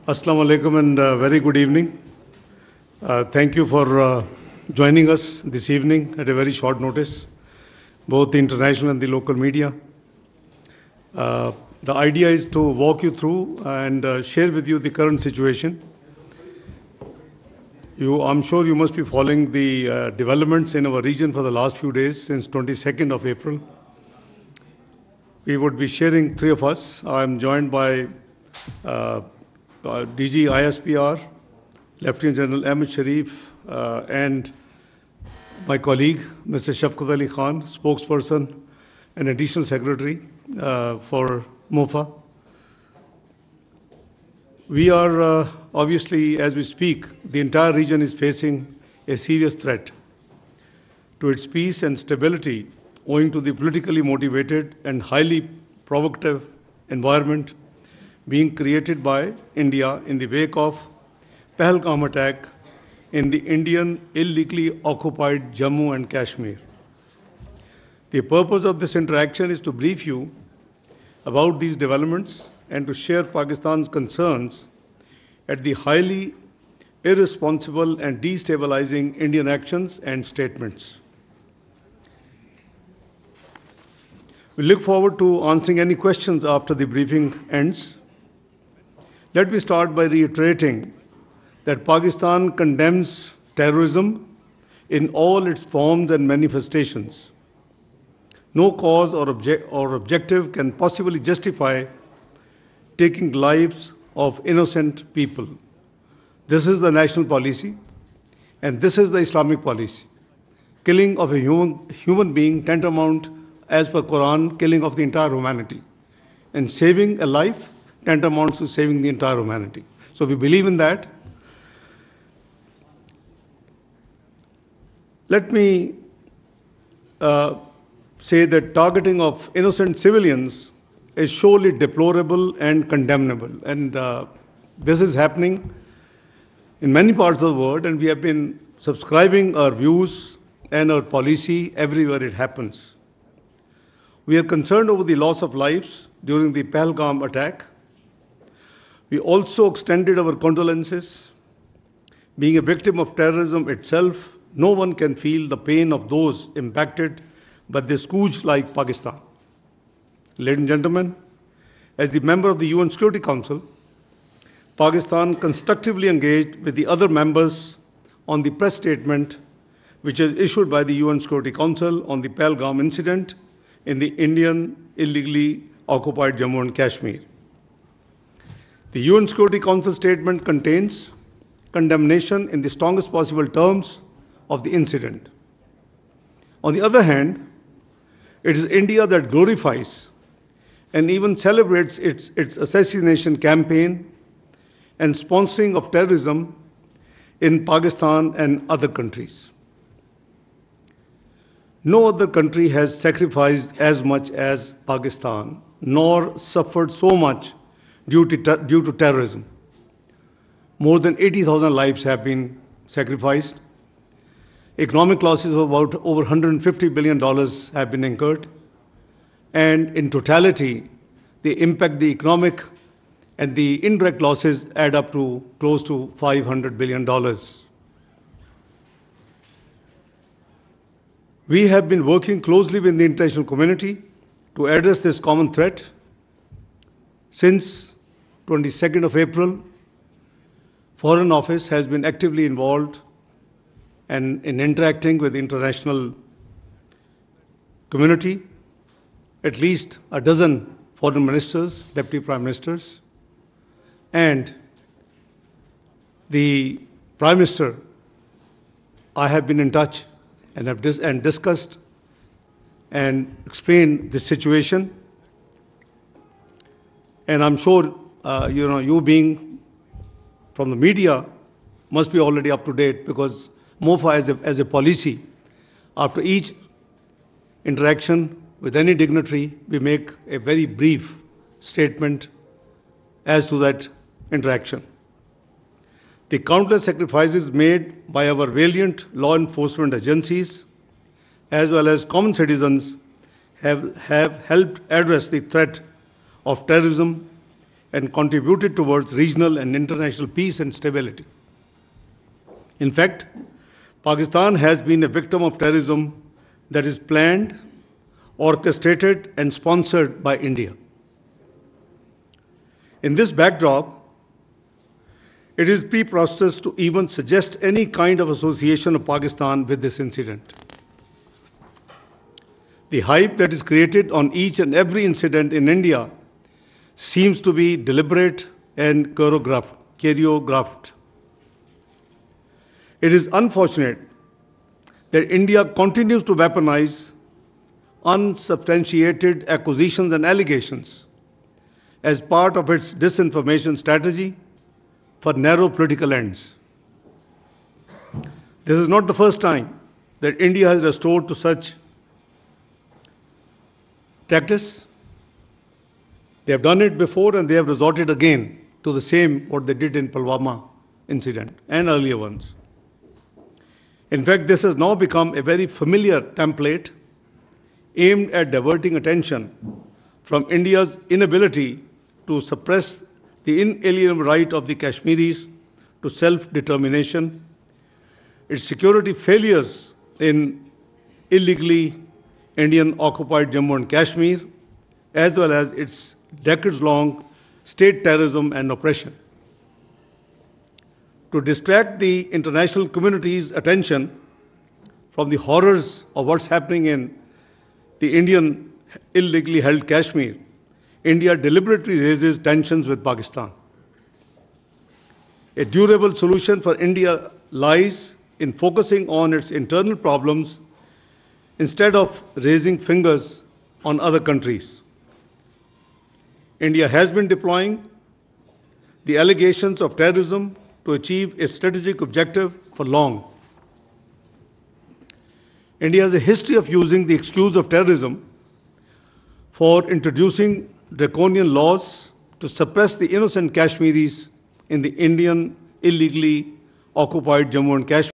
Assalamu alaikum and very good evening. Thank you for joining us this evening at a very short notice, both the international and the local media. The idea is to walk you through and share with you the current situation. I'm sure you must be following the developments in our region for the last few days since 22nd of April. We would be sharing, three of us. I'm joined by DG ISPR, Lieutenant General Ahmed Sharif, and my colleague, Mr. Shafqat Ali Khan, spokesperson and additional secretary for MOFA. We are obviously, as we speak, the entire region is facing a serious threat to its peace and stability owing to the politically motivated and highly provocative environment being created by India in the wake of Pahalgam attack in the Indian illegally occupied Jammu and Kashmir. The purpose of this interaction is to brief you about these developments and to share Pakistan's concerns at the highly irresponsible and destabilizing Indian actions and statements. We look forward to answering any questions after the briefing ends. Let me start by reiterating that Pakistan condemns terrorism in all its forms and manifestations. No cause or objective can possibly justify taking lives of innocent people. This is the national policy, and this is the Islamic policy. Killing of a human being tantamount, as per Quran, killing of the entire humanity. And saving a life tantamounts to saving the entire humanity. So we believe in that. Let me say that targeting of innocent civilians is surely deplorable and condemnable. And this is happening in many parts of the world, and we have been subscribing our views and our policy everywhere it happens. We are concerned over the loss of lives during the Pahalgam attack. We also extended our condolences. Being a victim of terrorism itself, no one can feel the pain of those impacted by this scourge like Pakistan. Ladies and gentlemen, as the member of the UN Security Council, Pakistan constructively engaged with the other members on the press statement which is issued by the UN Security Council on the Pahalgam incident in the Indian illegally occupied Jammu and Kashmir. The UN Security Council statement contains condemnation in the strongest possible terms of the incident. On the other hand, it is India that glorifies and even celebrates its assassination campaign and sponsoring of terrorism in Pakistan and other countries. No other country has sacrificed as much as Pakistan, nor suffered so much due to terrorism. More than 80,000 lives have been sacrificed. Economic losses of about over $150 billion have been incurred. And in totality, the impact, the economic and the indirect losses add up to close to $500 billion. We have been working closely with the international community to address this common threat. Since 22nd of April, Foreign Office has been actively involved and in interacting with the international community. At least a dozen foreign ministers, deputy prime ministers, and the Prime Minister, I have been in touch and have discussed and explained the situation. And I'm sure you being from the media must be already up to date, because MOFA as a policy, after each interaction with any dignitary, we make a very brief statement as to that interaction. The countless sacrifices made by our valiant law enforcement agencies as well as common citizens have helped address the threat of terrorism and contributed towards regional and international peace and stability. In fact, Pakistan has been a victim of terrorism that is planned, orchestrated, and sponsored by India. In this backdrop, it is preposterous to even suggest any kind of association of Pakistan with this incident. The hype that is created on each and every incident in India seems to be deliberate and choreographed. It is unfortunate that India continues to weaponize unsubstantiated accusations and allegations as part of its disinformation strategy for narrow political ends. This is not the first time that India has resorted to such tactics. They have done it before and they have resorted again to the same what they did in Pulwama incident and earlier ones. In fact, this has now become a very familiar template aimed at diverting attention from India's inability to suppress the inalienable right of the Kashmiris to self-determination, its security failures in illegally Indian-occupied Jammu and Kashmir, as well as its decades-long state terrorism and oppression. To distract the international community's attention from the horrors of what's happening in the Indian illegally held Kashmir, India deliberately raises tensions with Pakistan. A durable solution for India lies in focusing on its internal problems instead of raising fingers on other countries. India has been deploying the allegations of terrorism to achieve a strategic objective for long. India has a history of using the excuse of terrorism for introducing draconian laws to suppress the innocent Kashmiris in the Indian illegally occupied Jammu and Kashmir.